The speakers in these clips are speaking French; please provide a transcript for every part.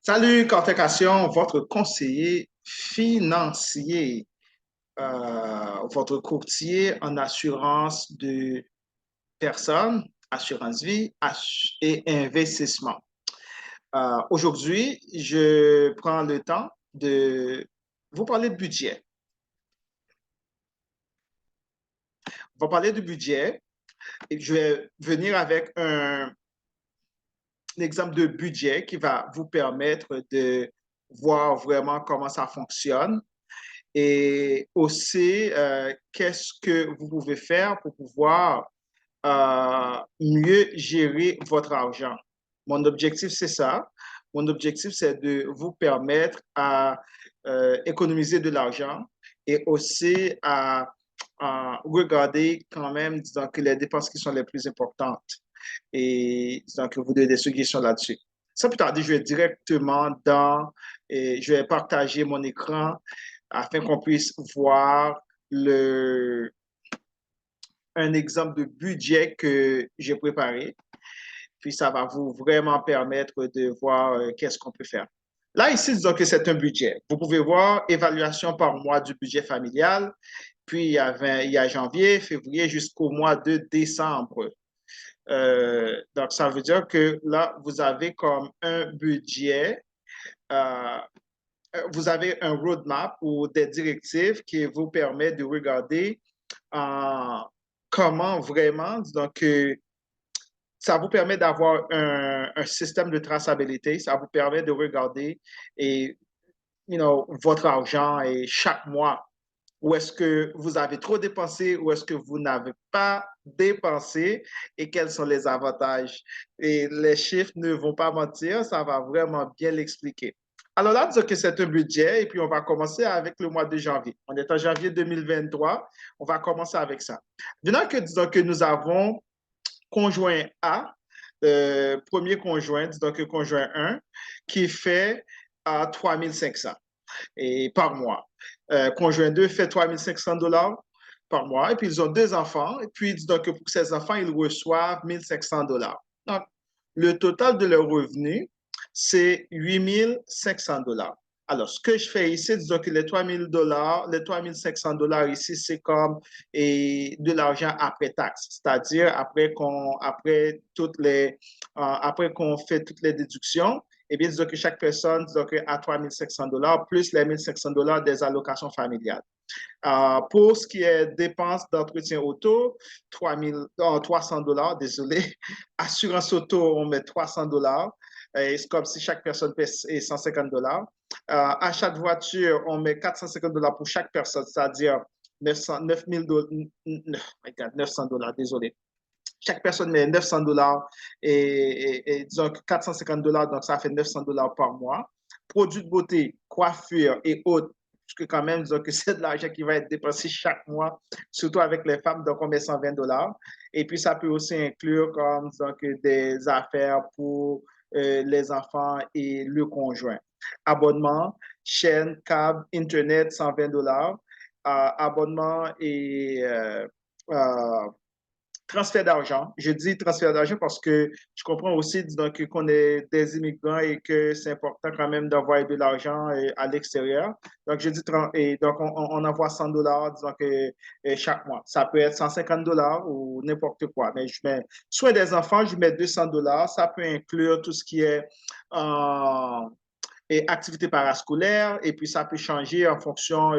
Salut, Cortecation, votre conseiller financier, votre courtier en assurance de personnes, assurance vie et investissement. Aujourd'hui, je prends le temps de vous parler de budget. On va parler du budget et je vais venir avec exemple de budget qui va vous permettre de voir vraiment comment ça fonctionne et aussi qu'est-ce que vous pouvez faire pour pouvoir mieux gérer votre argent. Mon objectif, c'est ça. Mon objectif, c'est de vous permettre à économiser de l'argent et aussi à regarder quand même, disons, que les dépenses qui sont les plus importantes et disons que vous donnez des suggestions là-dessus. Sans plus tarder, je vais directement et je vais partager mon écran afin qu'on puisse voir un exemple de budget que j'ai préparé. Puis ça va vous vraiment permettre de voir qu'est-ce qu'on peut faire. Là, ici, disons que c'est un budget. Vous pouvez voir évaluation par mois du budget familial. Puis il y a janvier, février jusqu'au mois de décembre. Donc, ça veut dire que là, vous avez comme un budget, euh, vous avez un roadmap ou des directives qui vous permettent de regarder euh, comment vraiment, donc, ça vous permet d'avoir un système de traçabilité, ça vous permet de regarder et, votre argent et chaque mois, où est-ce que vous avez trop dépensé, où est-ce que vous n'avez pas dépensé et quels sont les avantages. Et les chiffres ne vont pas mentir, ça va vraiment bien l'expliquer. Alors là, disons que c'est un budget et puis on va commencer avec le mois de janvier. On est en janvier 2023, on va commencer avec ça. Maintenant que disons que nous avons conjoint A, premier conjoint, donc conjoint 1, qui fait à 3500 et par mois. Conjoint 2 fait 3500 $ par mois. Et puis, ils ont deux enfants. Et puis, donc, pour ces enfants, ils reçoivent 1500 $. Donc, le total de leur revenu, c'est 8500 $. Alors, ce que je fais ici, disons que les 3000 $, les 3500 $ ici, c'est comme de l'argent après taxe, c'est-à-dire après qu'on fait toutes les déductions, eh bien, disons que chaque personne disons que a 3500 $ plus les 1500 $ des allocations familiales. Pour ce qui est dépenses d'entretien auto, 300 $, désolé. Assurance auto, on met 300 $. C'est comme si chaque personne paie 150 $. Achat de voiture, on met 450 $ pour chaque personne, c'est-à-dire 900 $, désolé. Chaque personne met 900 $ et disons 450 $, donc ça fait 900 $ par mois. Produits de beauté, coiffure et autres, puisque quand même, disons que c'est de l'argent qui va être dépensé chaque mois, surtout avec les femmes, donc on met 120 $. Et puis ça peut aussi inclure comme donc, des affaires pour les enfants et le conjoint. Abonnement, chaîne, câble, Internet, 120 $. Abonnement et transfert d'argent. Je dis transfert d'argent parce que je comprends aussi donc, qu'on est des immigrants et que c'est important quand même d'envoyer de l'argent à l'extérieur. Donc, je dis, et donc on envoie 100 $, donc, chaque mois. Ça peut être 150 $ ou n'importe quoi. Mais je mets soin des enfants, je mets 200 $. Ça peut inclure tout ce qui est et activité parascolaire, et puis ça peut changer en fonction,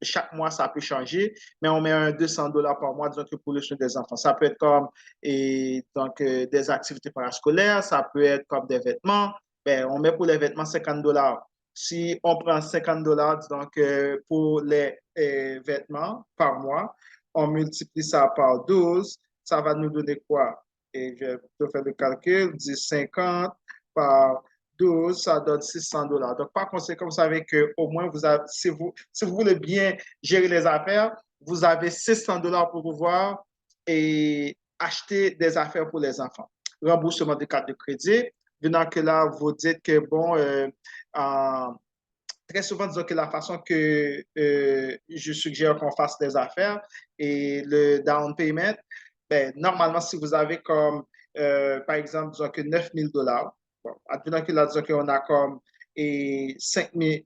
chaque mois ça peut changer, mais on met un 200 $ par mois, disons que pour le soin des enfants. Ça peut être comme des activités parascolaires, ça peut être comme des vêtements, ben, on met pour les vêtements 50 $. Si on prend 50 $, donc pour les vêtements par mois, on multiplie ça par 12, ça va nous donner quoi? Et je vais faire le calcul, 10, 50 par 12, ça donne 600 $. Donc, par conséquent, vous savez qu'au moins, si vous voulez bien gérer les affaires, vous avez 600 $ pour pouvoir acheter des affaires pour les enfants. Remboursement de carte de crédit. Venant que là, vous dites que, bon, très souvent, disons que la façon que je suggère qu'on fasse des affaires et le down payment, ben, normalement, si vous avez comme, par exemple, disons que 9000 $, bon, advenant que là, disons qu'on a comme et 5 000,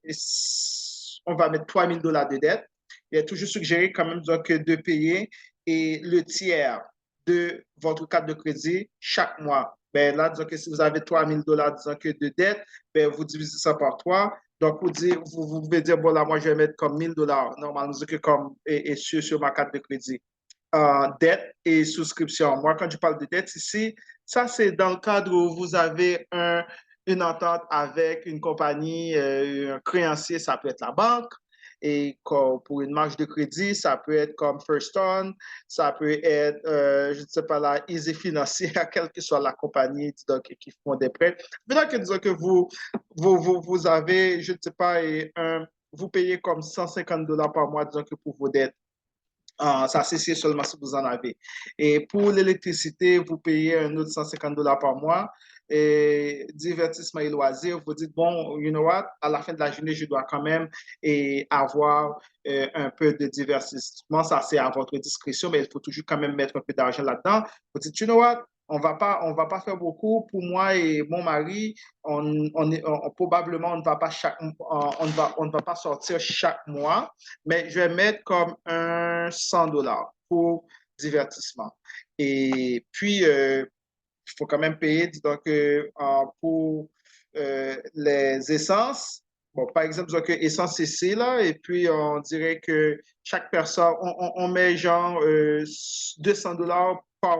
on va mettre $3 000 de dette. Il est toujours suggéré quand même disons, que de payer et le tiers de votre carte de crédit chaque mois. Ben là, disons que si vous avez $3 000 disons que de dette, ben vous divisez ça par 3. Donc, vous pouvez dire, bon là, moi, je vais mettre comme $1 000, normalement, que comme et sur ma carte de crédit. Dette et souscription. Moi, quand je parle de dette ici, ça, c'est dans le cadre où vous avez une entente avec une compagnie, un créancier, ça peut être la banque. Et pour une marge de crédit, ça peut être comme First On, ça peut être, je ne sais pas, la Easy Financier, quelle que soit la compagnie donc, qui font des prêts. Maintenant que disons que vous avez, je ne sais pas, vous payez comme $150 par mois, disons que pour vos dettes. Ça, c'est seulement si vous en avez. Et pour l'électricité, vous payez un autre $150 par mois. Et divertissement et loisirs, vous dites, bon, you know what, à la fin de la journée, je dois quand même avoir un peu de divertissement. Ça, c'est à votre discrétion, mais il faut toujours quand même mettre un peu d'argent là-dedans. Vous dites, you know what, on va pas faire beaucoup. Pour moi et mon mari, probablement, on ne va pas sortir chaque mois, mais je vais mettre comme un $100 pour divertissement. Et puis, il faut quand même payer, donc, pour les essences. Bon, par exemple, donc, essence CC, là, et puis on dirait que chaque personne, on met genre $200 par,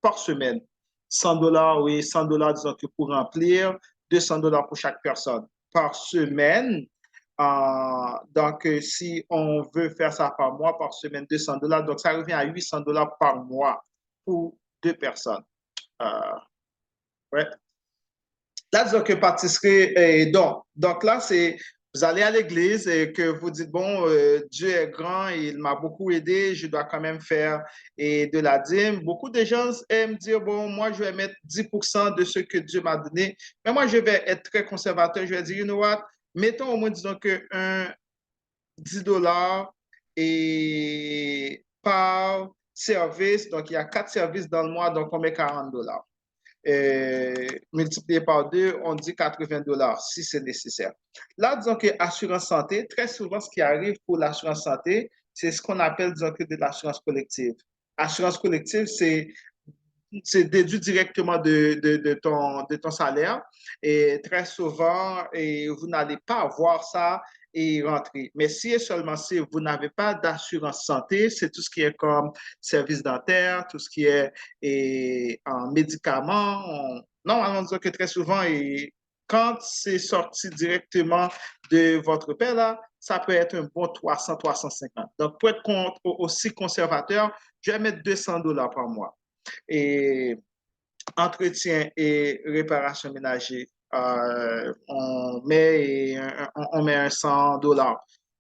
par semaine. $100, oui, $100, disons que pour remplir, $200 pour chaque personne par semaine. Donc, si on veut faire ça par mois, par semaine, $200, donc ça revient à $800 par mois pour deux personnes. Ouais. Là, disons que pâtisserie, donc là, c'est, vous allez à l'église et que vous dites, bon, Dieu est grand, il m'a beaucoup aidé, je dois quand même faire de la dîme. Beaucoup de gens aiment dire, bon, moi, je vais mettre 10% de ce que Dieu m'a donné, mais moi, je vais être très conservateur, je vais dire, you know what, mettons au moins, disons que un $10 et par service, donc il y a 4 services dans le mois, donc on met $40. Multiplié par 2, on dit $80 si c'est nécessaire. Là, disons que assurance santé, très souvent, ce qui arrive pour l'assurance santé, c'est ce qu'on appelle, disons que de l'assurance collective. Assurance collective, c'est déduit directement de ton salaire et très souvent, vous n'allez pas avoir ça et rentrer. Mais si et seulement si vous n'avez pas d'assurance santé, c'est tout ce qui est comme service dentaire, tout ce qui est en médicaments. Normalement, disons que très souvent, quand c'est sorti directement de votre père, là, ça peut être un bon 300, 350. Donc, pour être aussi conservateur, je vais mettre $200 par mois. Et entretien et réparation ménager, on met un $100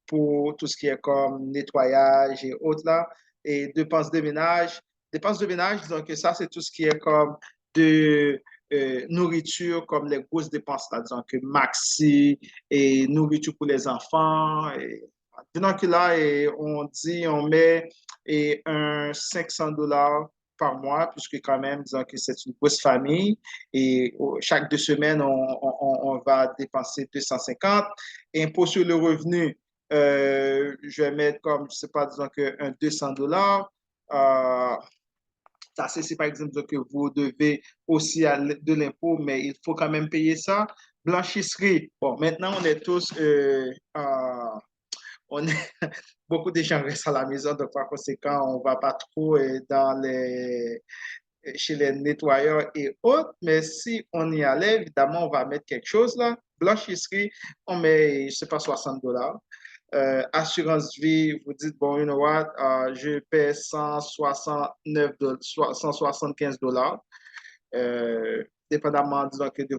pour tout ce qui est comme nettoyage et autres là. Et dépenses de ménage. Dépenses de ménage, disons que ça, c'est tout ce qui est comme de nourriture, comme les grosses dépenses là, disons que maxi et nourriture pour les enfants. Donc là, on dit, on met un $500 par mois, puisque quand même, disons que c'est une grosse famille et chaque 2 semaines, on va dépenser 250. Impôt sur le revenu, je vais mettre comme, je ne sais pas, disons que un $200. Ça, c'est par exemple que vous devez aussi de l'impôt, mais il faut quand même payer ça. Blanchisserie, bon, maintenant, on est tous on est, beaucoup de gens restent à la maison, donc par conséquent, on ne va pas trop chez les nettoyeurs et autres, mais si on y allait, évidemment, on va mettre quelque chose là. Blanchisserie, on met, je ne sais pas, $60. Assurance vie, vous dites, bon, you know what, je paie $175. Dépendamment, disons, que de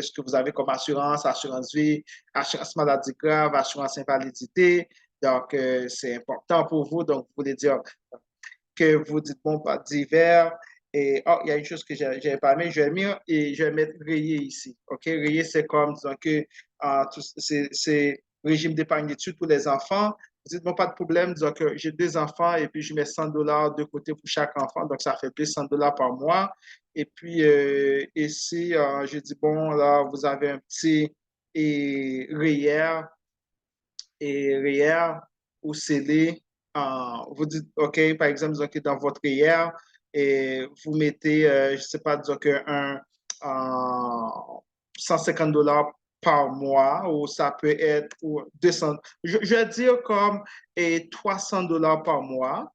ce que vous avez comme assurance, assurance vie, assurance maladie grave, assurance invalidité. Donc, c'est important pour vous. Donc, vous voulez dire que vous dites, bon, pas divers. Et il y a une chose que j'ai pas mis, je vais mettre rayé ici. OK? Rayé, c'est comme, disons que c'est régime d'épargne d'études pour les enfants. Vous dites, bon, pas de problème, disons que j'ai 2 enfants et puis je mets $100 de côté pour chaque enfant, donc ça fait $200 par mois. Et puis ici, je dis, bon, là, vous avez un petit REER et REER ou scellé. Vous dites, OK, par exemple, disons que dans votre REER, et vous mettez, je ne sais pas, disons que euh, 150 dollars par mois, ou ça peut être ou 200, je vais dire comme 300 dollars par mois,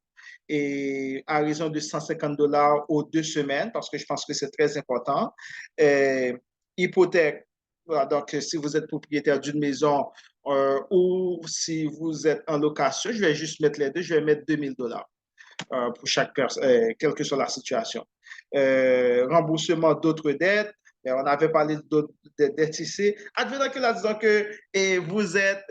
et à raison de 150 dollars aux 2 semaines, parce que je pense que c'est très important. Euh, Hypothèque, voilà, donc si vous êtes propriétaire d'une maison ou si vous êtes en location, je vais juste mettre les deux, je vais mettre 2000 dollars pour chaque personne, quelle que soit la situation. Remboursement d'autres dettes, on avait parlé d'autres dettes ici. Advenant que là, disons que et vous êtes,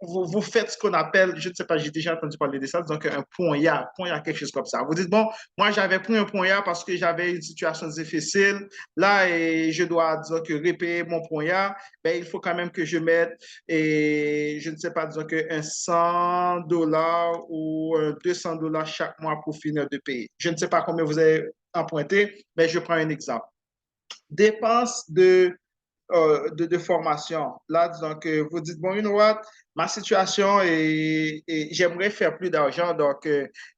vous faites ce qu'on appelle, je ne sais pas, j'ai déjà entendu parler de ça, donc un poignard, quelque chose comme ça. Vous dites, bon, moi j'avais pris un poignard parce que j'avais une situation difficile, là, et je dois, disons que repayer mon poignard, ben, il faut quand même que je mette, et je ne sais pas, disons que un 100 dollars ou 200 dollars chaque mois pour finir de payer. Je ne sais pas combien vous avez emprunté, mais je prends un exemple. Dépenses de formation. Là, disons que vous dites, bon, you know what, ma situation est j'aimerais faire plus d'argent, donc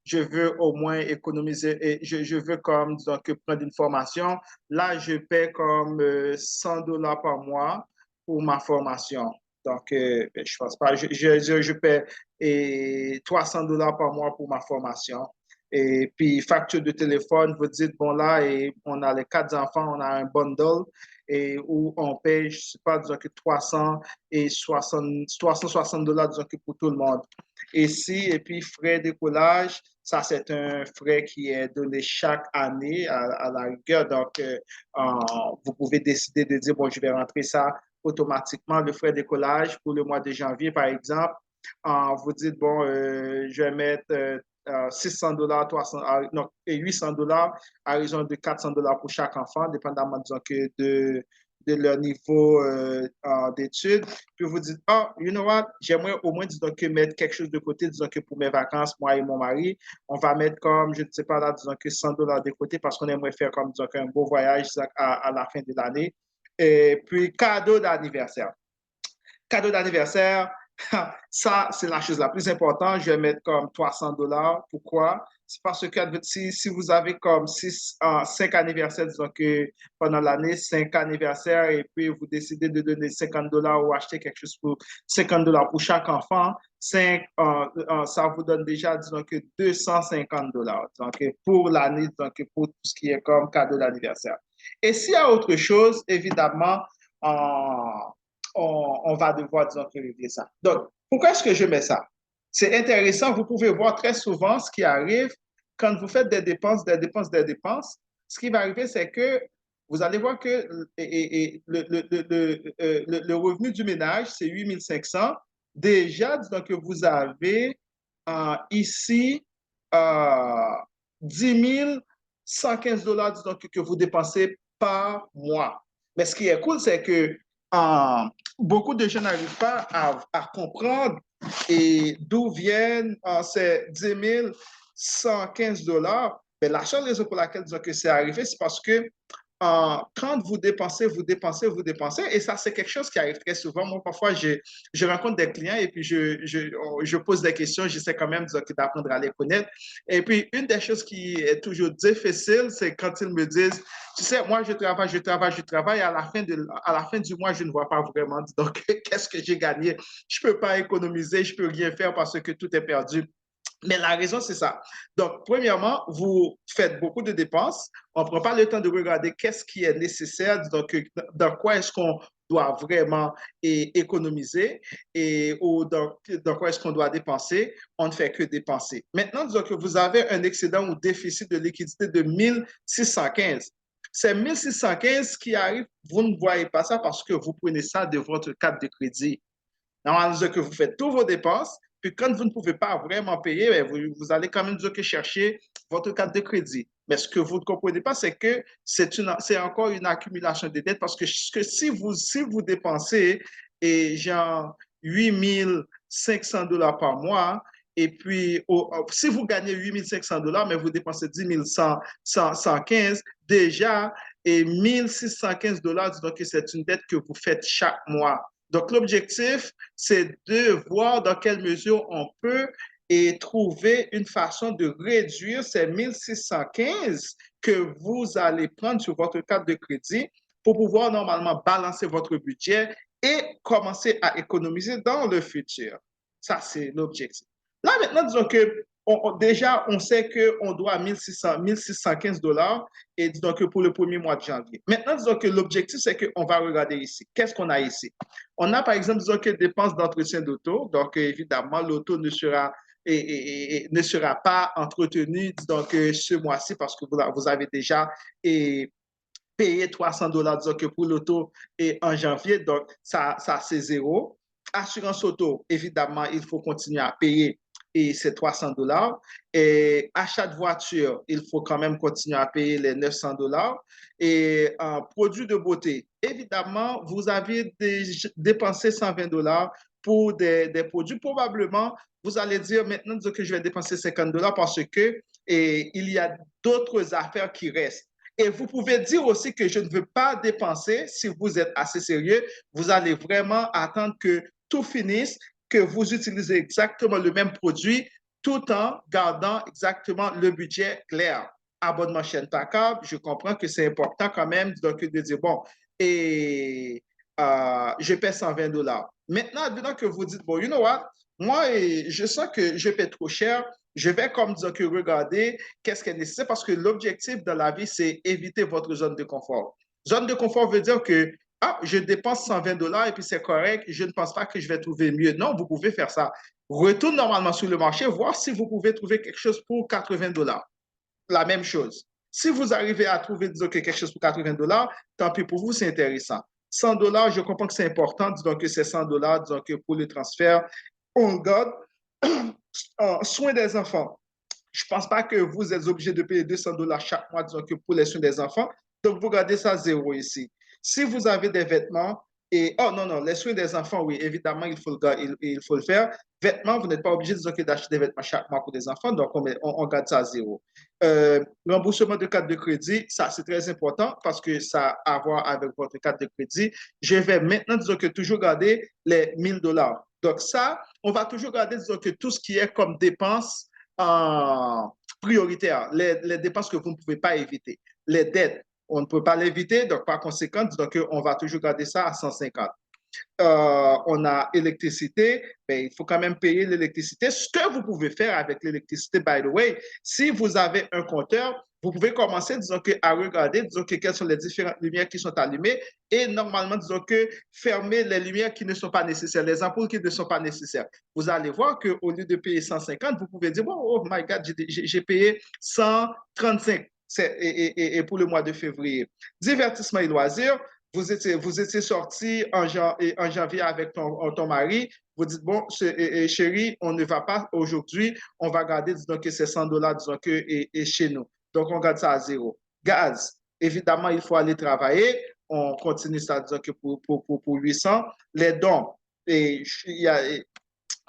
je veux au moins économiser, et je veux comme, disons que prendre une formation. Là, je paie comme 100 dollars par mois pour ma formation. Donc, je pense pas, je paie 300 dollars par mois pour ma formation. Et puis, facture de téléphone, vous dites, bon, là, et on a les 4 enfants, on a un bundle et où on paye, je ne sais pas, disons que 360 dollars, disons que pour tout le monde. Et puis frais d'écolage, ça c'est un frais qui est donné chaque année à la rigueur. Donc, vous pouvez décider de dire, bon, je vais rentrer ça automatiquement, le frais d'écolage pour le mois de janvier, par exemple. Vous dites, bon, je vais mettre 600 dollars, 300, non, et 800 dollars à raison de 400 dollars pour chaque enfant, dépendamment disons, que de leur niveau d'études. Puis vous dites, oh, you know what, j'aimerais au moins disons, que mettre quelque chose de côté, disons que pour mes vacances, moi et mon mari, on va mettre comme, je ne sais pas là, disons que 100 dollars de côté parce qu'on aimerait faire comme disons, un beau voyage à la fin de l'année. Et puis, cadeau d'anniversaire. Cadeau d'anniversaire, ça, c'est la chose la plus importante. Je vais mettre comme 300 dollars. Pourquoi? C'est parce que si vous avez comme 5 anniversaires, disons que pendant l'année, 5 anniversaires, et puis vous décidez de donner 50 dollars ou acheter quelque chose pour 50 dollars pour chaque enfant, ça vous donne déjà, disons que 250 dollars. Donc, pour l'année, donc, pour tout ce qui est comme cadeau d'anniversaire. Et s'il y a autre chose, évidemment, on va devoir, disons, régler ça. Donc, pourquoi est-ce que je mets ça? C'est intéressant, vous pouvez voir très souvent ce qui arrive quand vous faites des dépenses, des dépenses, des dépenses. Ce qui va arriver, c'est que vous allez voir que le revenu du ménage, c'est 8500. Déjà, disons que vous avez ici 10 115 dollars disons, que vous dépensez par mois. Mais ce qui est cool, c'est que beaucoup de gens n'arrivent pas à comprendre et d'où viennent ces 10 115 dollars. Mais la seule raison pour laquelle disons, que c'est arrivé, c'est parce que quand vous dépensez, vous dépensez, vous dépensez, et ça, c'est quelque chose qui arrive très souvent. Moi, parfois, je rencontre des clients et puis je pose des questions, j'essaie quand même d'apprendre à les connaître. Et puis, une des choses qui est toujours difficile, c'est quand ils me disent, tu sais, moi, je travaille, et à la fin du mois, je ne vois pas vraiment. Donc, qu'est-ce que j'ai gagné? Je ne peux pas économiser, je ne peux rien faire parce que tout est perdu. Mais la raison, c'est ça. Donc, premièrement, vous faites beaucoup de dépenses. On ne prend pas le temps de regarder qu'est-ce qui est nécessaire, donc dans quoi est-ce qu'on doit vraiment économiser ou dans quoi est-ce qu'on doit dépenser. On ne fait que dépenser. Maintenant, disons que vous avez un excédent ou déficit de liquidité de 1615. C'est 1615 qui arrive, vous ne voyez pas ça parce que vous prenez ça de votre carte de crédit. Normalement, que vous faites toutes vos dépenses, puis quand vous ne pouvez pas vraiment payer, vous allez quand même dire que chercher votre carte de crédit. Mais ce que vous ne comprenez pas, c'est que c'est encore une accumulation de dettes parce que si vous dépensez et genre 8500 dollars par mois, Et puis, si vous gagnez 8 500 $, mais vous dépensez 10 115, déjà, et 1 615 $, donc c'est une dette que vous faites chaque mois. Donc, l'objectif, c'est de voir dans quelle mesure on peut et trouver une façon de réduire ces 1 615 que vous allez prendre sur votre carte de crédit pour pouvoir normalement balancer votre budget et commencer à économiser dans le futur. Ça, c'est l'objectif. Là, maintenant, disons que déjà, on sait qu'on doit 1615 $, et disons que pour le premier mois de janvier. Maintenant, disons que l'objectif, c'est qu'on va regarder ici. Qu'est-ce qu'on a ici? On a, par exemple, disons que dépenses d'entretien d'auto. Donc, évidemment, l'auto ne sera pas entretenu donc, ce mois-ci parce que vous avez déjà payé 300 $, disons que pour l'auto en janvier, donc ça c'est zéro. Assurance auto, évidemment, il faut continuer à payer et c'est 300 $. Et achat de voiture, il faut quand même continuer à payer les 900 $. Et produits de beauté, évidemment, vous avez dépensé 120 $ pour des produits. Probablement, vous allez dire maintenant que je vais dépenser 50 $ parce que il y a d'autres affaires qui restent. Et vous pouvez dire aussi que je ne veux pas dépenser. Si vous êtes assez sérieux, vous allez vraiment attendre que tout finisse, que vous utilisez exactement le même produit tout en gardant exactement le budget clair. Abonnement chaîne par câble, je comprends que c'est important quand même donc, de dire, bon, et je paie 120 $. Maintenant, advenant que vous dites, bon, you know what, moi, je sens que je paie trop cher, je vais comme dire que regarder qu'est-ce qui est nécessaire parce que l'objectif dans la vie, c'est éviter votre zone de confort. Zone de confort veut dire que je dépense 120 $ et puis c'est correct, je ne pense pas que je vais trouver mieux. Non, vous pouvez faire ça. Retourne normalement sur le marché, voir si vous pouvez trouver quelque chose pour 80 $. La même chose. Si vous arrivez à trouver disons, quelque chose pour 80 $, tant pis pour vous, c'est intéressant. 100 $, je comprends que c'est important, disons que c'est 100 $, disons que pour le transfert, on garde soins des enfants. Je ne pense pas que vous êtes obligé de payer 200 $ chaque mois, disons que pour les soins des enfants. Donc, vous gardez ça zéro ici. Si vous avez des vêtements, oh non, non, les soins des enfants, oui, évidemment, il faut le faire. Vêtements, vous n'êtes pas obligé d'acheter des vêtements chaque mois pour des enfants, donc on garde ça à zéro. Remboursement de carte de crédit, ça c'est très important parce que ça a à voir avec votre carte de crédit. Je vais maintenant, disons que toujours garder les 1000 $. Donc ça, on va toujours garder, disons que tout ce qui est comme dépenses prioritaires, les dépenses que vous ne pouvez pas éviter. Les dettes, on ne peut pas l'éviter, donc par conséquent, donc on va toujours garder ça à 150. On a électricité, ben, il faut quand même payer l'électricité. Ce que vous pouvez faire avec l'électricité, by the way, si vous avez un compteur, vous pouvez commencer, disons que, à regarder, disons que, quelles sont les différentes lumières qui sont allumées et normalement, disons que, fermer les lumières qui ne sont pas nécessaires, les ampoules qui ne sont pas nécessaires. Vous allez voir qu'au lieu de payer 150, vous pouvez dire, oh my God, j'ai payé 135 et pour le mois de février. Divertissement et loisirs, vous étiez sorti en janvier avec ton mari, vous dites, bon, chérie, on ne va pas aujourd'hui, on va garder, disons que c'est 100 $, disons que, et chez nous. Donc, on garde ça à zéro. Gaz, évidemment, il faut aller travailler, on continue ça, disons que pour 800. Les dons,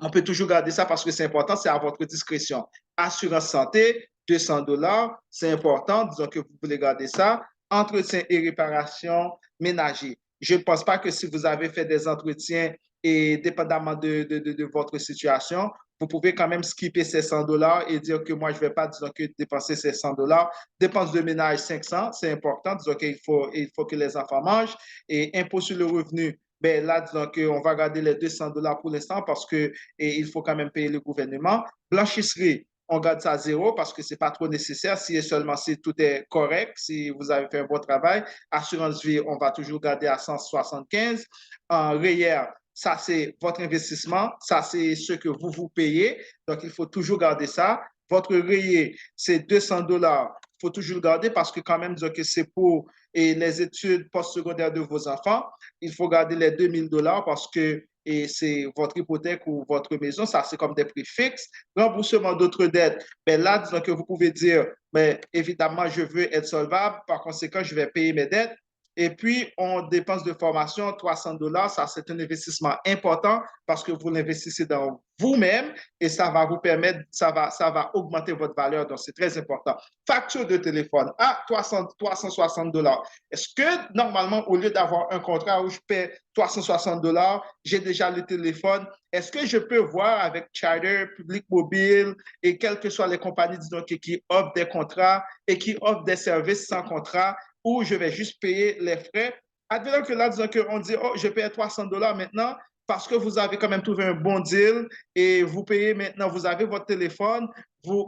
on peut toujours garder ça parce que c'est important, c'est à votre discrétion. Assurance santé, 200 $, c'est important, disons que vous voulez garder ça. Entretien et réparation ménager. Je ne pense pas que si vous avez fait des entretiens et dépendamment de votre situation, vous pouvez quand même skipper ces 100 $ et dire que moi, je ne vais pas disons, que dépenser ces 100 $. Dépenses de ménage, 500, c'est important. Disons qu'il faut que les enfants mangent. Et impôt sur le revenu, ben là, disons qu'on va garder les 200 $ pour l'instant parce qu'il faut quand même payer le gouvernement. Blanchisserie, on garde ça à zéro parce que ce n'est pas trop nécessaire. Si seulement si tout est correct, si vous avez fait un bon travail. Assurance vie, on va toujours garder à 175. REER, ça c'est votre investissement. Ça c'est ce que vous payez. Donc, il faut toujours garder ça. Votre REER, c'est 200 $. Il faut toujours le garder parce que quand même, que c'est pour les études postsecondaires de vos enfants. Il faut garder les 2000 $ parce que c'est votre hypothèque ou votre maison, ça c'est comme des prix fixes. Remboursement d'autres dettes, ben là, disons que vous pouvez dire, mais évidemment, je veux être solvable, par conséquent, je vais payer mes dettes. Et puis, on dépense de formation $300. Ça, c'est un investissement important parce que vous l'investissez dans vous-même et ça va vous permettre, ça va augmenter votre valeur. Donc, c'est très important. Facture de téléphone à $360. Est-ce que normalement, au lieu d'avoir un contrat où je paie $360, j'ai déjà le téléphone? Est-ce que je peux voir avec Charter, Public Mobile et quelles que soient les compagnies, disons, qui offrent des contrats et qui offrent des services sans contrat, où je vais juste payer les frais? Advenant que là, disons qu'on dit, oh, je paye $300 maintenant parce que vous avez quand même trouvé un bon deal et vous payez maintenant, vous avez votre téléphone, vous,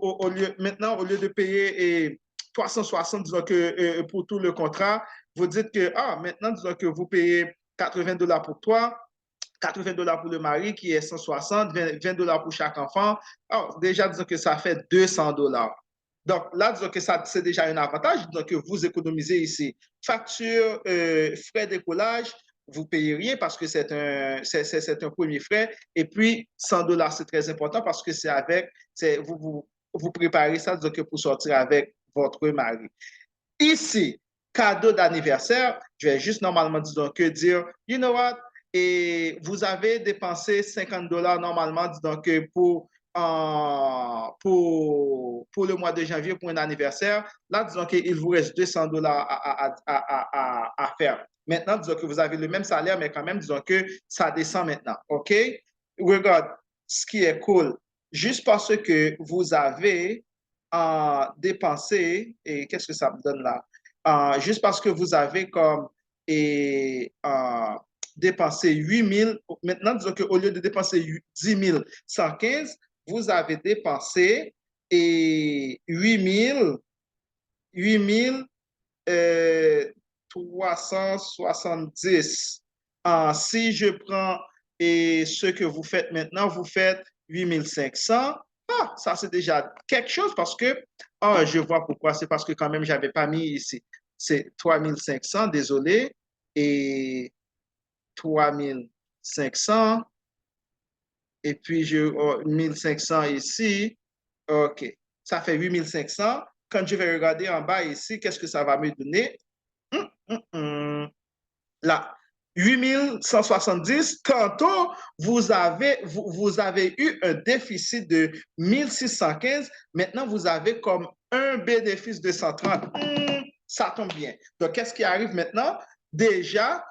maintenant, au lieu de payer 360, disons que pour tout le contrat, vous dites que, ah, maintenant, disons que vous payez $80 pour toi, $80 pour le mari qui est 160, $20 pour chaque enfant. Alors, déjà, disons que ça fait $200. Donc là, disons que ça, c'est déjà un avantage. Donc, vous économisez ici. Facture, frais d'écolage, vous ne payez rien parce que c'est un premier frais. Et puis, $100, c'est très important parce que c'est avec, vous préparez ça donc, pour sortir avec votre mari. Ici, cadeau d'anniversaire, je vais juste normalement disons, que dire, you know what, et vous avez dépensé $50 normalement disons, que pour le mois de janvier pour un anniversaire. Là, disons qu'il vous reste $200 à faire. Maintenant, disons que vous avez le même salaire, mais quand même, disons que ça descend maintenant. OK? Regarde, ce qui est cool, juste parce que vous avez dépensé, et qu'est-ce que ça me donne là? Juste parce que vous avez comme dépensé 8 000, maintenant, disons qu'au lieu de dépenser 10 115, vous avez dépensé 8 370. Si je prends ce que vous faites maintenant, vous faites 8 500. Ah, ça c'est déjà quelque chose parce que, je vois pourquoi, c'est parce que quand même, je n'avais pas mis ici. C'est 3500, désolé, et 3500, et puis 1500 ici. OK, ça fait 8500. Quand je vais regarder en bas ici, qu'est-ce que ça va me donner? Là, 8170, tantôt, vous avez eu un déficit de 1615. Maintenant, vous avez comme un bénéfice de 130. Ça tombe bien. Donc, qu'est-ce qui arrive maintenant? Déjà,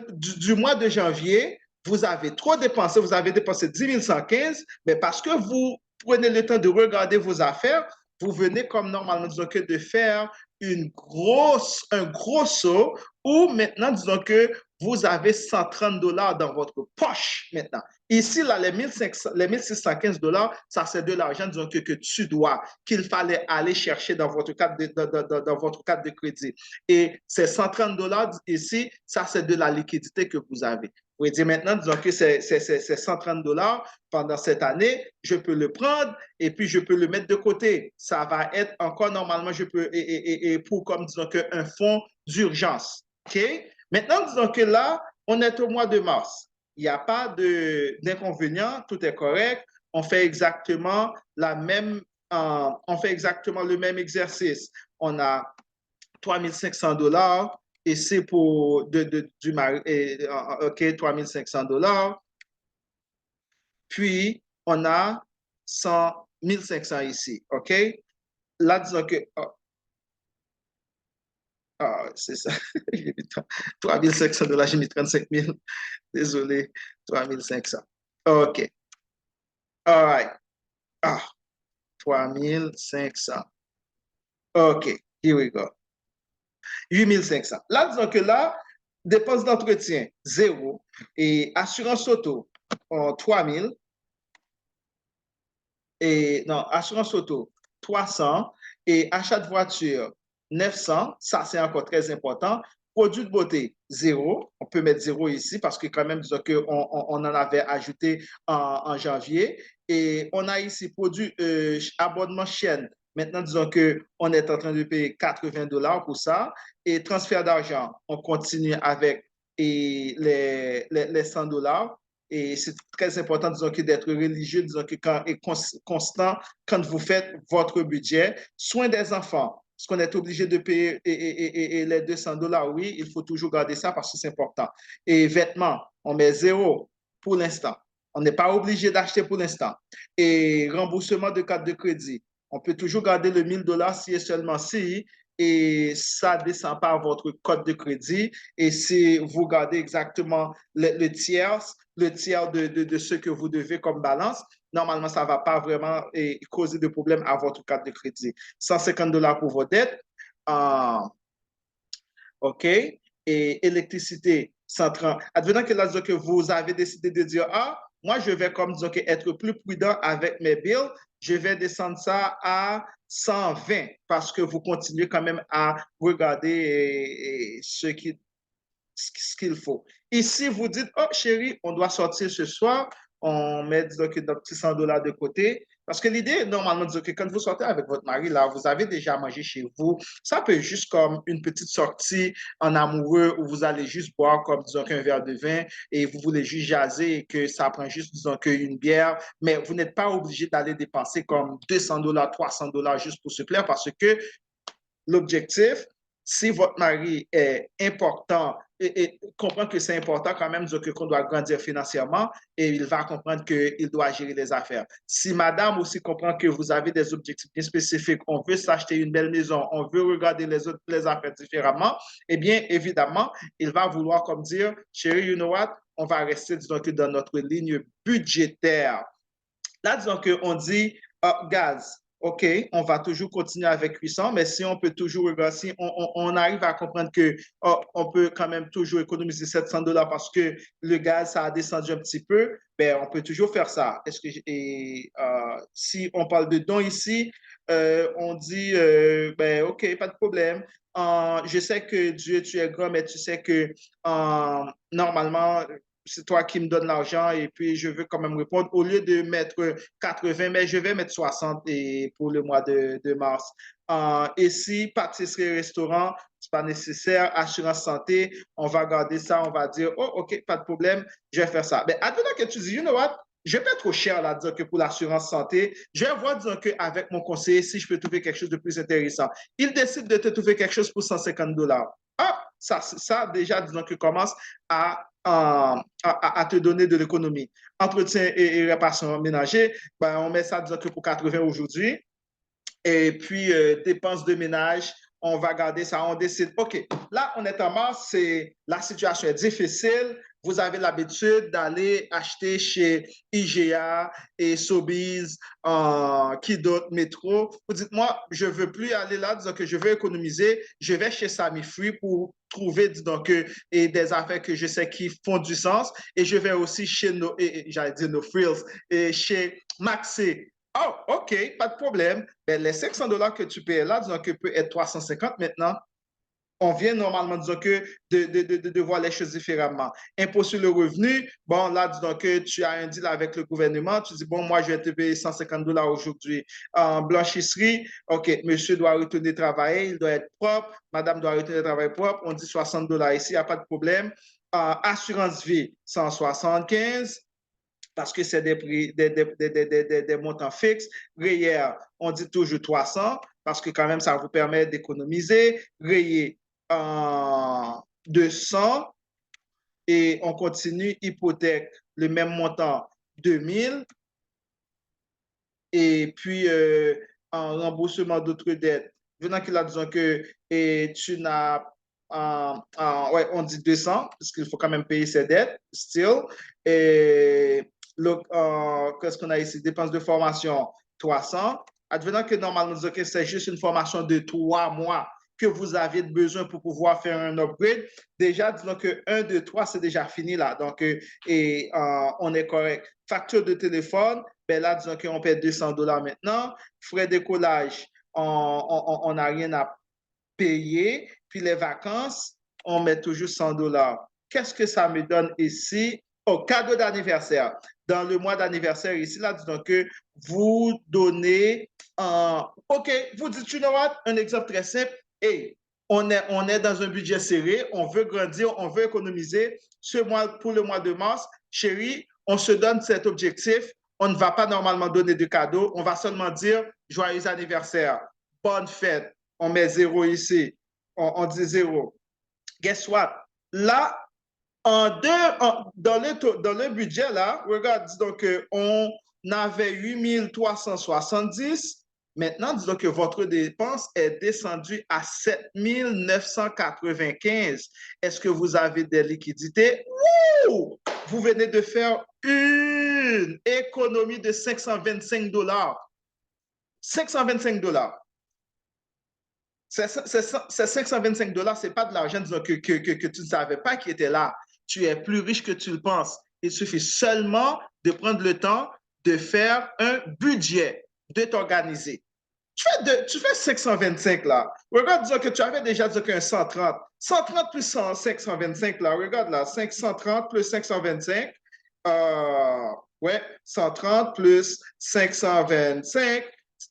du mois de janvier, vous avez trop dépensé, vous avez dépensé 10 115, mais parce que vous prenez le temps de regarder vos affaires, vous venez comme normalement, disons que de faire un gros saut où maintenant, disons que vous avez $130 dans votre poche maintenant. Ici, là, les 1615 $, ça c'est de l'argent, disons que tu dois, qu'il fallait aller chercher dans votre carte dans votre carte de crédit. Et ces $130 ici, ça c'est de la liquidité que vous avez. Vous pouvez dire maintenant, disons que c'est $130 pendant cette année, je peux le prendre et puis je peux le mettre de côté. Ça va être encore normalement, je peux, pour comme disons que un fonds d'urgence. OK? Maintenant, disons que là, on est au mois de mars. Il n'y a pas d'inconvénient, tout est correct. On fait exactement on fait exactement le même exercice. On a $3500 et c'est pour du mari, OK, $3500. Puis, on a 1500 ici, OK? Là, disons que, c'est ça, j'ai mis $3500, j'ai mis 35 000, désolé, 3500. OK, all right, 3500. OK, here we go. 8500. Là, disons que là, dépenses d'entretien, 0. Et assurance auto, 3000. Et non, assurance auto, 300. Et achat de voiture, 900. Ça, c'est encore très important. Produit de beauté, 0. On peut mettre 0 ici parce que quand même, disons qu'on on en avait ajouté en janvier. Et on a ici produit abonnement chaîne. Maintenant, disons qu'on est en train de payer $80 pour ça. Et transfert d'argent, on continue avec les $100. Et c'est très important, disons, d'être religieux, disons, et constant quand vous faites votre budget. Soins des enfants, Est-ce qu'on est obligé de payer et les $200? Oui, il faut toujours garder ça parce que c'est important. Et vêtements, on met 0 pour l'instant. On n'est pas obligé d'acheter pour l'instant. Et remboursement de carte de crédit. On peut toujours garder le $1000 si et seulement si et ça ne descend pas à votre code de crédit. Et si vous gardez exactement le tiers de ce que vous devez comme balance, normalement, ça ne va pas vraiment causer de problème à votre carte de crédit. $150 pour vos dettes. OK? Et électricité, 130. Advenant que là, disons que vous avez décidé de dire, ah, moi, je vais comme, disons que, être plus prudent avec mes bills, je vais descendre ça à 120 parce que vous continuez quand même à regarder ce qu'il faut. Ici, vous dites, oh chérie, on doit sortir ce soir, on met disons, que notre petit $100 de côté. Parce que l'idée, normalement, disons, que quand vous sortez avec votre mari, là, vous avez déjà mangé chez vous. Ça peut être juste comme une petite sortie en amoureux où vous allez juste boire comme, disons, qu'un verre de vin et vous voulez juste jaser et que ça prend juste, disons, qu'une bière. Mais vous n'êtes pas obligé d'aller dépenser comme $200, $300 juste pour se plaire parce que l'objectif, si votre mari est important et comprend que c'est important quand même qu'on doit grandir financièrement et il va comprendre qu'il doit gérer les affaires. Si madame aussi comprend que vous avez des objectifs bien spécifiques, on veut s'acheter une belle maison, on veut regarder les affaires différemment, eh bien, évidemment, il va vouloir comme dire, chérie, you know what, on va rester disons, dans notre ligne budgétaire. Là, disons qu'on dit gaz. OK, on va toujours continuer avec 800, mais si on peut toujours regarder, si on arrive à comprendre que on peut quand même toujours économiser $700 parce que le gaz, ça a descendu un petit peu, ben, on peut toujours faire ça. Est-ce que, si on parle de dons ici, on dit, ben, OK, pas de problème. Je sais que Dieu, tu es grand, mais tu sais que normalement, c'est toi qui me donnes l'argent et puis je veux quand même répondre. Au lieu de mettre 80, mais je vais mettre 60 pour le mois de mars. Et si pâtisserie restaurant, c'est pas nécessaire, assurance santé, on va garder ça, on va dire, oh, OK, pas de problème, je vais faire ça. Mais advenant que tu dis, you know what, je vais pas trop cher là, dire que pour l'assurance santé, je vais voir dire qu'avec mon conseiller, si je peux trouver quelque chose de plus intéressant. Il décide de te trouver quelque chose pour $150. Ah, ça déjà, disons que commence à te donner de l'économie. Entretien et réparation ménager, ben, on met ça disons que pour 80 aujourd'hui. Et puis, dépenses de ménage, on va garder ça, on décide, OK, là, honnêtement, la situation est difficile. Vous avez l'habitude d'aller acheter chez IGA et Sobeys, qui d'autre, Métro. Vous dites, moi, je ne veux plus aller là, disons que je veux économiser, je vais chez Sami Free pour trouver donc, des affaires que je sais qui font du sens. Et je vais aussi chez j'allais dire nos Frills, et chez Maxi. Oh, OK, pas de problème. Ben, les $500 que tu payes là, disons que peut être 350 maintenant. On vient normalement, disons que, de voir les choses différemment. Impôt sur le revenu, bon, là, disons que tu as un deal avec le gouvernement, tu dis, bon, moi, je vais te payer $150 aujourd'hui. En blanchisserie, OK, monsieur doit retourner travailler, il doit être propre, madame doit retourner travailler propre, on dit $60 ici, il n'y a pas de problème. Assurance vie, 175 parce que c'est des montants fixes. Rayère, on dit toujours 300 parce que quand même, ça vous permet d'économiser. Rayé, 200 et on continue. Hypothèque, le même montant, 2000. Et puis, en remboursement d'autres dettes, venant qu'il a disons que tu n'as ouais, on dit 200, parce qu'il faut quand même payer ses dettes, still. Et qu'est-ce qu'on a ici? Dépenses de formation, 300. Advenant que normalement, c'est juste une formation de 3 mois que vous avez besoin pour pouvoir faire un upgrade. Déjà, disons que 1, 2, 3, c'est déjà fini là. Donc, on est correct. Facture de téléphone, ben là, disons qu'on paie $200 maintenant. Frais de collage, on n'a rien à payer. Puis les vacances, on met toujours $100. Qu'est-ce que ça me donne ici? Oh, cadeau d'anniversaire. Dans le mois d'anniversaire ici, là, disons que vous donnez, OK, vous dites, tu know what? Un exemple très simple. Hey, on est dans un budget serré, on veut grandir, on veut économiser. Pour le mois de mars, chérie, on se donne cet objectif. On ne va pas normalement donner de cadeaux. On va seulement dire joyeux anniversaire, bonne fête. on met 0 ici, on dit 0. Guess what? Là, dans le budget, là, regarde, disons qu'on avait 8 370. Maintenant, disons que votre dépense est descendue à 7 995. Est-ce que vous avez des liquidités? Wouh! Vous venez de faire une économie de $525. $525. Ces $525, ce n'est pas de l'argent que tu ne savais pas qui était là. Tu es plus riche que tu le penses. Il suffit seulement de prendre le temps de faire un budget, de t'organiser. Tu fais 525 là. Regarde, disons que tu avais déjà dit qu'un 130. 130 plus 525 là. Regarde là, 530 plus 525. Ouais, 130 plus 525.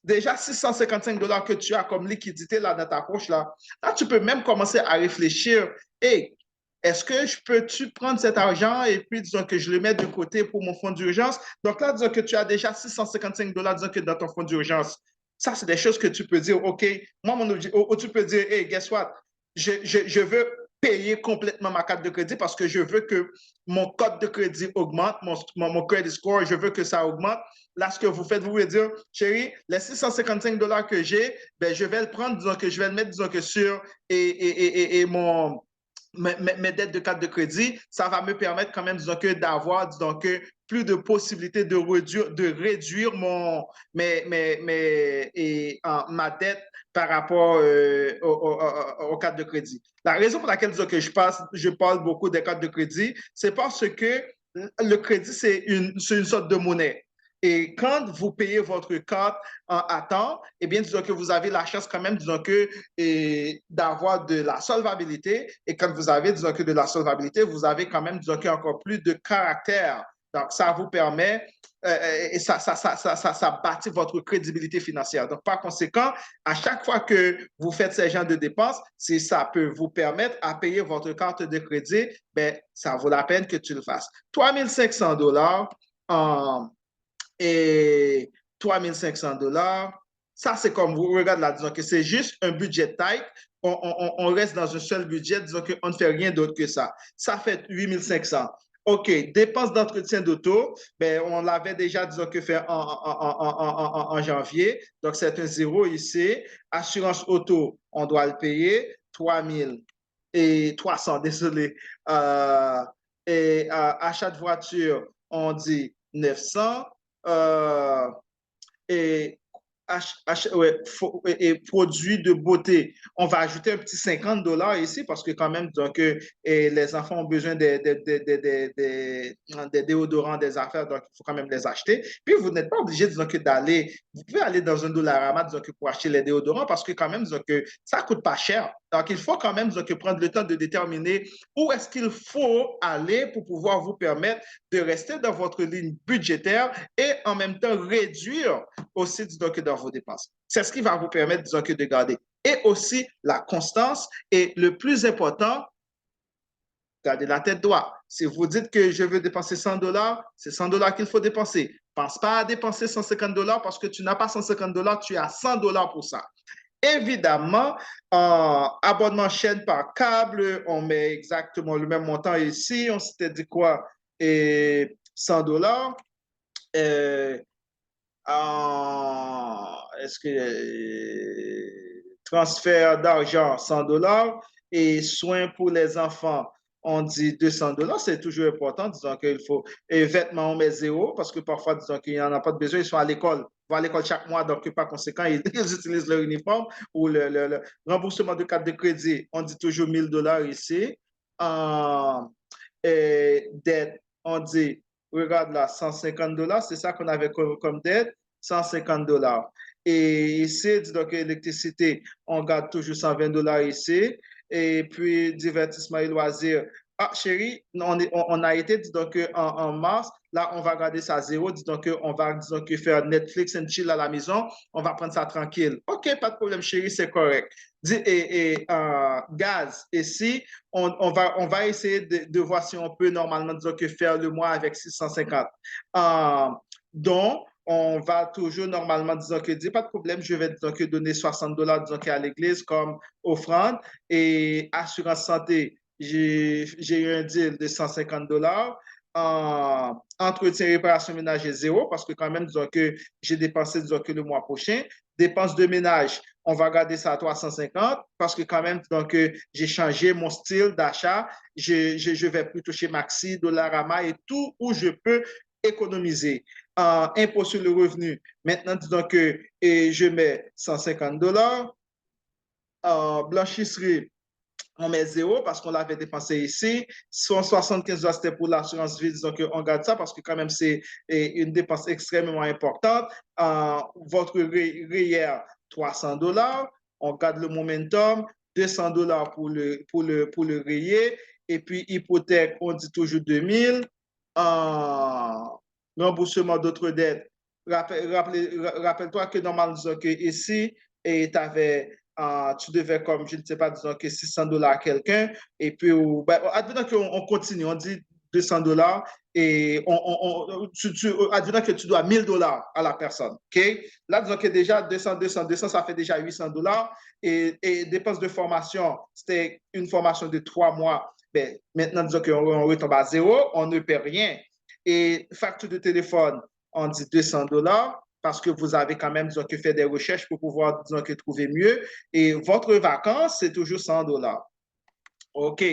Déjà $655 que tu as comme liquidité là dans ta poche là. Là, tu peux même commencer à réfléchir. Hey, est-ce que je peux-tu prendre cet argent et puis disons que je le mets de côté pour mon fonds d'urgence? Donc là, disons que tu as déjà $655 disons que dans ton fonds d'urgence. Ça, c'est des choses que tu peux dire, OK, moi, mon objectif, ou tu peux dire, hey, guess what? Je veux payer complètement ma carte de crédit parce que je veux que mon code de crédit augmente, mon credit score, je veux que ça augmente. Là, ce que vous faites, vous voulez dire, chérie, les $655 que j'ai, ben, je vais le prendre, disons que je vais le mettre, disons que sur et mes dettes de carte de crédit, ça va me permettre quand même, disons que d'avoir, disons que plus de possibilités de réduire ma dette par rapport aux cartes de crédit. La raison pour laquelle disons que je parle beaucoup des cartes de crédit, c'est parce que le crédit, c'est une sorte de monnaie. Et quand vous payez votre carte à temps, eh bien, disons que vous avez la chance quand même, disons que, d'avoir de la solvabilité. Et quand vous avez, disons que de la solvabilité, vous avez quand même, disons que, encore plus de caractère. Donc, ça vous permet, et ça bâtit votre crédibilité financière. Donc, par conséquent, à chaque fois que vous faites ces genres de dépenses, si ça peut vous permettre à payer votre carte de crédit, ben, ça vaut la peine que tu le fasses. $3 500 et $3 500, ça c'est comme vous regardez là, disons que c'est juste un budget tight. On reste dans un seul budget, disons qu'on ne fait rien d'autre que ça. Ça fait 8 500. OK, dépenses d'entretien d'auto, ben, on l'avait déjà, disons que fait en janvier. Donc, c'est un zéro ici. Assurance auto, on doit le payer. 3 300, désolé. Et achat de voiture, on dit 900. Euh, et, ouais, et produits de beauté. On va ajouter un petit $50 ici parce que quand même, donc, les enfants ont besoin des déodorants, des affaires, donc il faut quand même les acheter. Puis vous n'êtes pas obligé, disons que d'aller, vous pouvez aller dans un Dollarama, disons que pour acheter les déodorants parce que quand même, disons que ça coûte pas cher. Donc il faut quand même, disons que prendre le temps de déterminer où est-ce qu'il faut aller pour pouvoir vous permettre de rester dans votre ligne budgétaire et en même temps réduire aussi, disons que dans vos dépenses. C'est ce qui va vous permettre, disons que de garder. Et aussi la constance. Et le plus important, gardez la tête droite. Si vous dites que je veux dépenser $100, c'est $100 qu'il faut dépenser. Pense pas à dépenser $150 parce que tu n'as pas $150, tu as $100 pour ça. Évidemment, abonnement chaîne par câble, on met exactement le même montant ici. On s'était dit quoi? Et $100. Est-ce que transfert d'argent $100 et soins pour les enfants, on dit $200, c'est toujours important, disons qu'il faut, et vêtements, on met 0 parce que parfois, disons qu'il n'y en a pas de besoin, ils sont à l'école, vont à l'école chaque mois, donc par conséquent, ils utilisent leur uniforme ou le remboursement de carte de crédit, on dit toujours $1000 ici. Dette, on dit, regarde là, $150, c'est ça qu'on avait comme dette, $150. Et ici, donc, électricité, on garde toujours $120 ici. Et puis, divertissement et loisirs. Ah, chérie, on a été, donc, en mars. Là, on va garder ça à 0. Donc, on va, disons, faire Netflix and chill à la maison. On va prendre ça tranquille. OK, pas de problème, chérie, c'est correct. Gaz, ici, on va essayer de voir si on peut normalement, disons, faire le mois avec 650. Donc, on va toujours normalement, disons que, dis pas de problème, je vais disons que donner $60, disons que à l'église comme offrande. Et assurance santé, j'ai eu un deal de $150. Entretien et réparation ménager, zéro, parce que quand même, disons que j'ai dépensé, disons que le mois prochain. Dépenses de ménage, on va garder ça à 350 parce que quand même, donc, j'ai changé mon style d'achat. Je vais plutôt chez Maxi, Dollarama et tout où je peux économiser. Impôt sur le revenu, maintenant, disons que je mets $150. Blanchisserie, on met zéro parce qu'on l'avait dépensé ici. 75 c'était pour l'assurance vie, disons qu'on garde ça parce que quand même c'est une dépense extrêmement importante. Votre REER, $300. On garde le momentum. $200 pour le REER. Et puis hypothèque, on dit toujours 2000. Remboursement d'autres dettes. Rappelle-toi que normalement, disons que ici, tu devais, comme je ne sais pas, disons que $600 à quelqu'un, et puis, advenant qu'on continue, on dit $200, et advenant que tu dois $1000 à la personne, OK? Là, disons que déjà 200, ça fait déjà $800, et dépenses de formation, c'était une formation de 3 mois, ben, maintenant, disons qu'on retombe à zéro, on ne paie rien. Et facture de téléphone, on dit $200 parce que vous avez quand même, disons, que fait des recherches pour pouvoir, disons, que trouver mieux. Et votre vacances, c'est toujours $100. OK.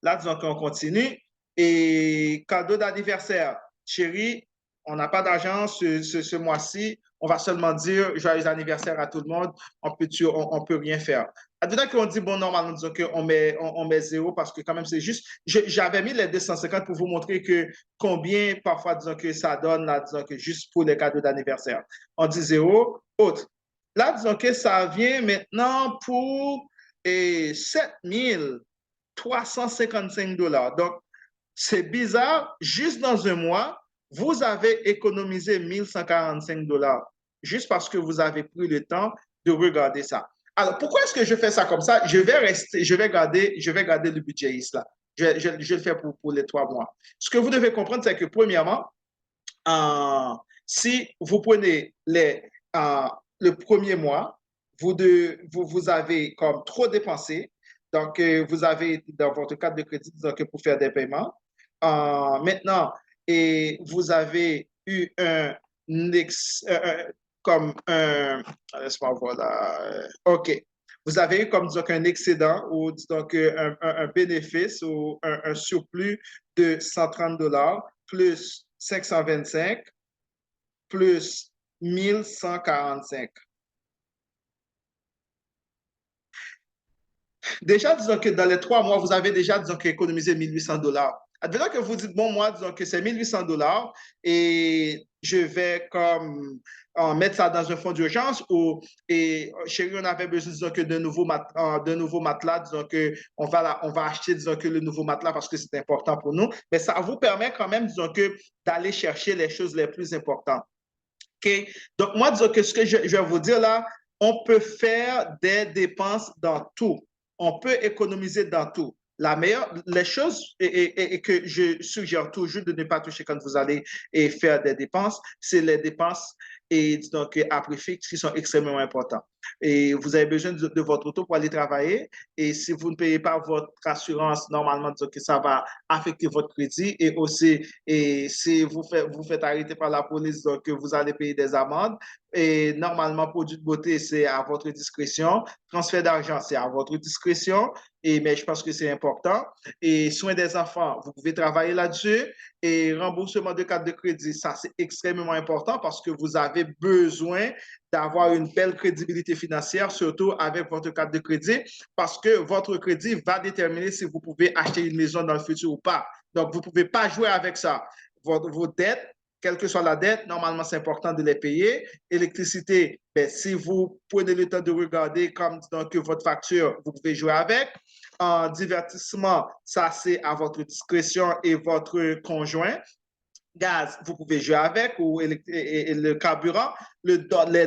Là, disons qu'on continue. Et cadeau d'anniversaire. Chérie, on n'a pas d'argent ce mois-ci. On va seulement dire joyeux anniversaire à tout le monde. On peut rien faire. Advenant qu'on dit, bon, normalement, disons qu'on met zéro parce que quand même, c'est juste, j'avais mis les 250 pour vous montrer que combien parfois, disons que ça donne, là, disons que juste pour les cadeaux d'anniversaire. On dit zéro. Autre. Là, disons que ça vient maintenant pour 7 355 $. Donc, c'est bizarre, juste dans un mois, vous avez économisé $1145 juste parce que vous avez pris le temps de regarder ça. Alors, pourquoi est-ce que je fais ça comme ça? Je vais garder le budget ici là. Je le fais pour les 3 mois. Ce que vous devez comprendre, c'est que premièrement, si vous prenez le premier mois, vous avez comme trop dépensé, donc vous avez dans votre carte de crédit donc, pour faire des paiements. Maintenant, et vous avez eu comme un, laisse-moi voir là, OK. Vous avez eu comme disons, un excédent ou donc un bénéfice ou un surplus de $130 plus 525 plus 1145. Déjà, disons que dans les 3 mois, vous avez déjà, disons, économisé $1800. Advenant que vous dites, bon, moi, disons que c'est $1800 et je vais comme mettre ça dans un fonds d'urgence ou, et chérie, on avait besoin, disons, que de nouveaux matelas, disons que on va acheter, disons, que le nouveau matelas parce que c'est important pour nous. Mais ça vous permet quand même, disons, que d'aller chercher les choses les plus importantes. OK? Donc, moi, disons que ce que je vais vous dire là, on peut faire des dépenses dans tout. On peut économiser dans tout. Les choses et que je suggère toujours de ne pas toucher quand vous allez faire des dépenses, c'est les dépenses et donc après fixe qui sont extrêmement importantes. Et vous avez besoin de votre auto pour aller travailler. Et si vous ne payez pas votre assurance, normalement, donc, ça va affecter votre crédit. Et aussi, et si vous faites arrêter par la police, donc vous allez payer des amendes. Et normalement, produit de beauté, c'est à votre discrétion. Transfert d'argent, c'est à votre discrétion. Mais je pense que c'est important. Et soins des enfants, vous pouvez travailler là-dessus. Et remboursement de carte de crédit, ça, c'est extrêmement important parce que vous avez besoin d'avoir une belle crédibilité financière, surtout avec votre carte de crédit, parce que votre crédit va déterminer si vous pouvez acheter une maison dans le futur ou pas. Donc, vous ne pouvez pas jouer avec ça. Vos dettes, quelle que soit la dette, normalement, c'est important de les payer. Électricité, ben, si vous prenez le temps de regarder comme donc, votre facture, vous pouvez jouer avec. En divertissement, ça, c'est à votre discrétion et votre conjoint. Gaz, vous pouvez jouer avec, ou le carburant, les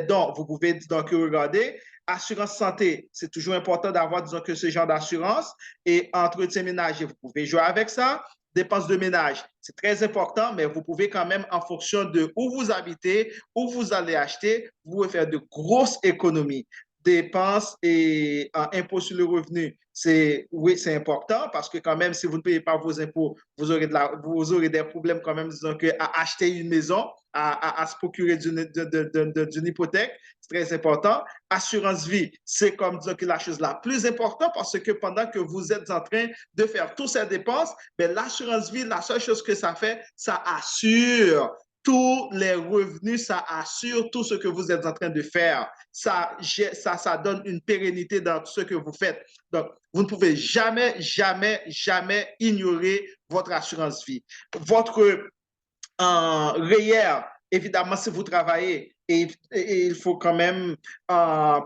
dons, vous pouvez donc regarder. Assurance santé, c'est toujours important d'avoir, disons, que ce genre d'assurance. Et entretien ménager, vous pouvez jouer avec ça. dépenses de ménage, c'est très important, mais vous pouvez quand même, en fonction de où vous habitez, où vous allez acheter, vous pouvez faire de grosses économies. Dépenses et impôts sur le revenu, oui, c'est important parce que quand même, si vous ne payez pas vos impôts, vous aurez des problèmes quand même, disons que, à acheter une maison, à se procurer d'une hypothèque, c'est très important. Assurance vie, c'est comme disons que la chose la plus importante parce que pendant que vous êtes en train de faire toutes ces dépenses, ben, l'assurance vie, la seule chose que ça fait, ça assure tous les revenus, ça assure tout ce que vous êtes en train de faire. Ça donne une pérennité dans tout ce que vous faites. Donc, vous ne pouvez jamais, jamais, jamais ignorer votre assurance vie. Votre réel, évidemment, si vous travaillez, et il faut quand même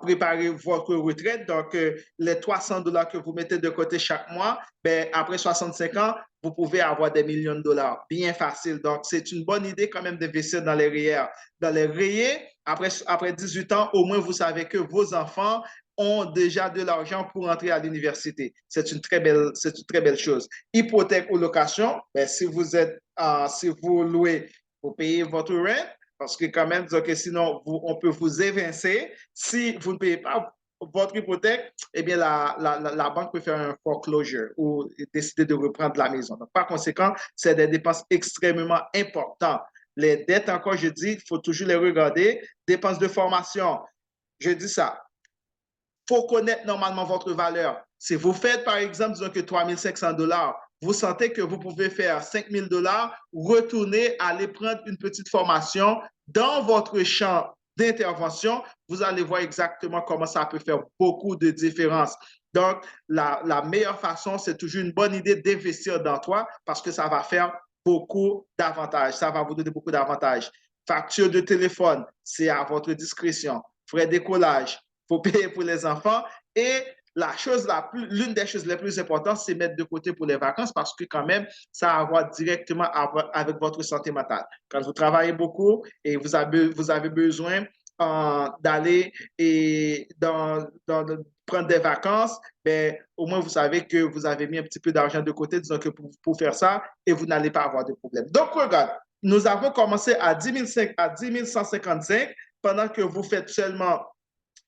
préparer votre retraite. Donc, les 300 dollars que vous mettez de côté chaque mois, ben, après 65 ans, vous pouvez avoir des millions de dollars. Bien facile. Donc, c'est une bonne idée quand même d'investir dans les REER. Dans les REER, après 18 ans, au moins, vous savez que vos enfants ont déjà de l'argent pour entrer à l'université. C'est une très belle chose. Hypothèque ou location, ben, si vous louez, vous payez votre rent, parce que quand même, que sinon, on peut vous évincer. Si vous ne payez pas votre hypothèque, eh bien, la banque peut faire un foreclosure ou décider de reprendre la maison. Donc, par conséquent, c'est des dépenses extrêmement importantes. Les dettes, encore, je dis, il faut toujours les regarder. Dépenses de formation, je dis ça. Il faut connaître normalement votre valeur. Si vous faites, par exemple, disons que 3 500 dollars, vous sentez que vous pouvez faire 5 000 dollars, retournez, aller prendre une petite formation dans votre champ d'intervention. Vous allez voir exactement comment ça peut faire beaucoup de différence. Donc, la meilleure façon, c'est toujours une bonne idée d'investir dans toi parce que ça va faire beaucoup d'avantages. Ça va vous donner beaucoup d'avantages. Facture de téléphone, c'est à votre discrétion. Frais d'écolage, faut payer pour les enfants. Et l'une des choses les plus importantes, c'est mettre de côté pour les vacances parce que quand même, ça a à voir directement avec votre santé mentale. Quand vous travaillez beaucoup et vous avez besoin d'aller et prendre des vacances, ben, au moins vous savez que vous avez mis un petit peu d'argent de côté, disons que pour faire ça, et vous n'allez pas avoir de problème. Donc, regarde, nous avons commencé à 10 155 pendant que vous faites seulement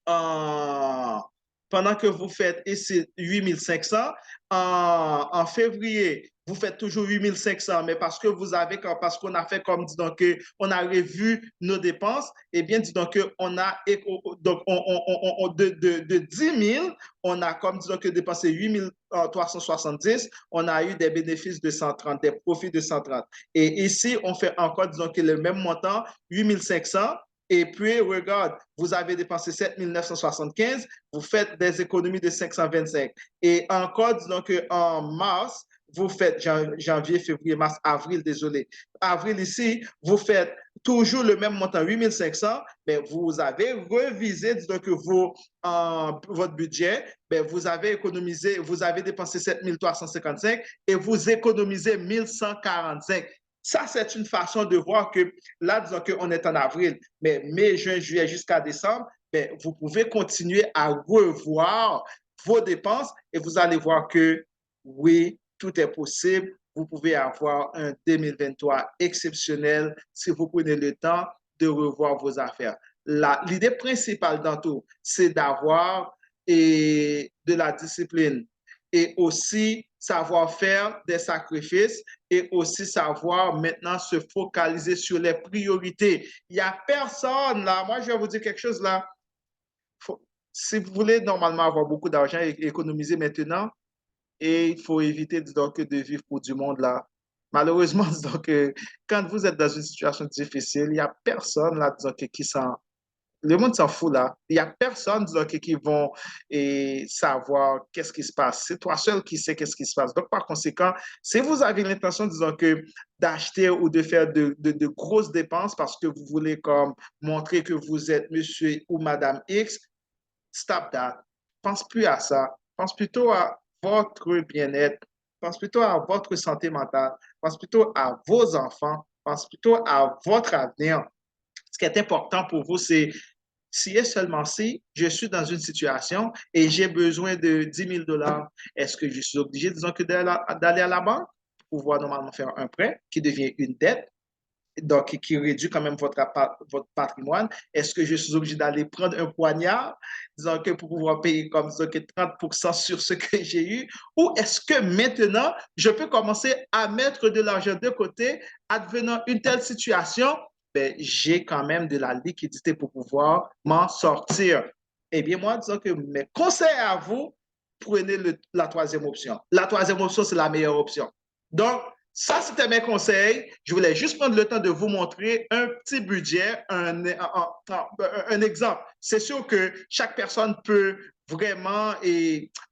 en, pendant que vous faites ici 8500, en février, vous faites toujours 8500, mais parce qu'on a fait comme, disons que, on a revu nos dépenses, et bien, disons que, donc, de 10 000, on a, comme, disons que, dépensé 8 370, on a eu des bénéfices de 130, des profits de 130. Et ici, on fait encore, disons que, le même montant, 8 500, et puis, regarde, vous avez dépensé 7 975, vous faites des économies de 525. Et encore, disons qu'en mars, vous faites janvier, février, mars, avril, désolé. Avril ici, vous faites toujours le même montant, 8 500, mais vous avez revisé, disons que votre budget, mais vous avez économisé, vous avez dépensé 7 355 et vous économisez 1145. Ça, c'est une façon de voir que là, disons qu'on est en avril, mais mai, juin, juillet jusqu'à décembre, ben, vous pouvez continuer à revoir vos dépenses et vous allez voir que oui, tout est possible. Vous pouvez avoir un 2023 exceptionnel si vous prenez le temps de revoir vos affaires. L'idée principale dans tout, c'est d'avoir de la discipline et aussi savoir faire des sacrifices et aussi savoir maintenant se focaliser sur les priorités. Il n'y a personne là, moi je vais vous dire quelque chose là, si vous voulez normalement avoir beaucoup d'argent et économiser maintenant, et il faut éviter donc, de vivre pour du monde là. Malheureusement, donc, quand vous êtes dans une situation difficile, il n'y a personne là donc, qui s'en le monde s'en fout là. Il n'y a personne disons, qui vont savoir qu'est-ce qui se passe. C'est toi seul qui sais qu'est-ce qui se passe. Donc, par conséquent, si vous avez l'intention, disons que d'acheter ou de faire de grosses dépenses parce que vous voulez comme montrer que vous êtes monsieur ou madame X, stop that. Pense plus à ça. Pense plutôt à votre bien-être. Pense plutôt à votre santé mentale. Pense plutôt à vos enfants. Pense plutôt à votre avenir. Ce qui est important pour vous, c'est si et seulement si je suis dans une situation et j'ai besoin de 10 000 dollars, est-ce que je suis obligé, disons, que d'aller à la banque? pouvoir normalement faire un prêt qui devient une dette, donc qui réduit quand même votre patrimoine. Est-ce que je suis obligé d'aller prendre un poignard, disons que pour pouvoir payer comme ça que 30% sur ce que j'ai eu, ou est-ce que maintenant, je peux commencer à mettre de l'argent de côté, advenant une telle situation, ben, j'ai quand même de la liquidité pour pouvoir m'en sortir. Eh bien, moi, disons que mes conseils à vous, prenez la troisième option. La troisième option, c'est la meilleure option. Donc, ça, c'était mes conseils. Je voulais juste prendre le temps de vous montrer un petit budget, un exemple. C'est sûr que chaque personne peut vraiment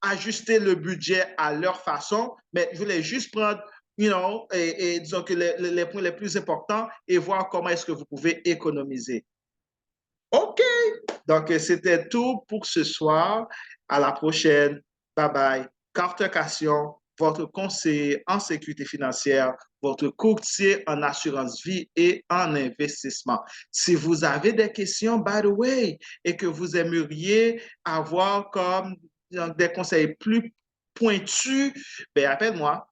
ajuster le budget à leur façon, mais je voulais juste prendre, disons que les points les plus importants et voir comment est-ce que vous pouvez économiser. OK. Donc, c'était tout pour ce soir. À la prochaine. Bye bye. Carter Cassion, votre conseiller en sécurité financière, votre courtier en assurance vie et en investissement. Si vous avez des questions, by the way, et que vous aimeriez avoir comme des conseils plus pointus, ben appelle-moi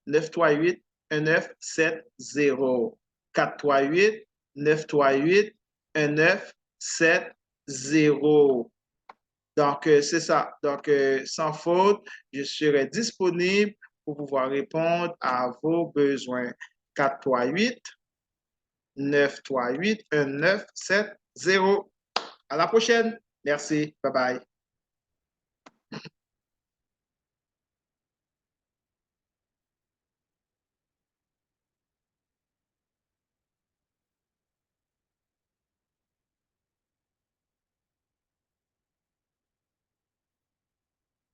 438-938-1970. 438-938-1970. Donc, c'est ça. Donc, sans faute, je serai disponible pour pouvoir répondre à vos besoins. 438-938-1970. À la prochaine. Merci. Bye bye.